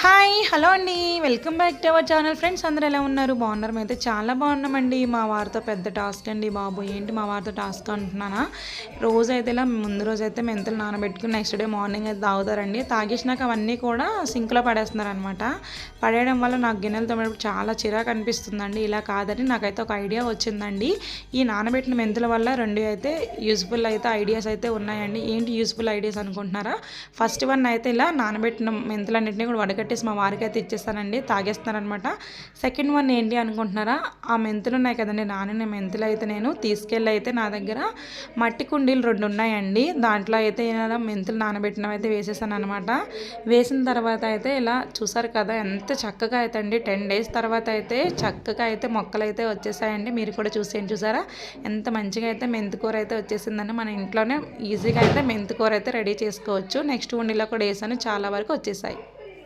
Hi hello అండి. Welcome back to our channel. Friends అందరూ ఎలా ఉన్నారు? బాగున్నారు? మేమైతే చాలా బాగున్నామండి. మా వారితో పెద్ద టాస్క్ అండి బాబు. ఏంటి మా వారితో టాస్క్ అంటున్నానా, రోజైతే ఇలా ముందు రోజైతే మెంతులు నానబెట్టుకుని నెక్స్ట్ డే మార్నింగ్ అయితే తాగుతారండి. తాగేసినాక అవన్నీ కూడా సింక్లో పడేస్తున్నారనమాట. పడేయడం వల్ల నాకు గిన్నెలు తోమేటప్పుడు చాలా చిరాకు అనిపిస్తుందండి. ఇలా కాదని నాకైతే ఒక ఐడియా వచ్చిందండి. ఈ నానబెట్టిన మెంతుల వల్ల రెండు అయితే యూజ్ఫుల్ అయితే ఐడియాస్ అయితే ఉన్నాయండి. ఏంటి యూజ్ఫుల్ ఐడియాస్ అనుకుంటున్నారా? ఫస్ట్ వన్ అయితే ఇలా నానబెట్టిన మెంతులన్నింటినీ కూడా వడగట్టేసి మా వారికి అయితే ఇచ్చేస్తానండి, తాగేస్తారనమాట. సెకండ్ వన్ ఏంటి అనుకుంటున్నారా, ఆ మెంతులు ఉన్నాయి కదండి, నానిన మెంతులు అయితే నేను తీసుకెళ్ళి అయితే నా దగ్గర మట్టి కుండీలు 2 ఉన్నాయండి. దాంట్లో అయితే ఇలా మెంతులు నానబెట్టినవి అయితే వేసేసాను అనమాట. వేసిన తర్వాత అయితే ఇలా చూసారు కదా ఎంత చక్కగా అయితే అండి 10 days తర్వాత అయితే చక్కగా అయితే మొక్కలు అయితే వచ్చేసాయండి. మీరు కూడా చూసేయండి. చూసారా ఎంత మంచిగా అయితే మెంతికూర అయితే వచ్చేసిందండి. మన ఇంట్లోనే ఈజీగా అయితే మెంతికూర అయితే రెడీ చేసుకోవచ్చు. నెక్స్ట్ ఉండిలో కూడా వేసాను, చాలా వరకు వచ్చేసాయి.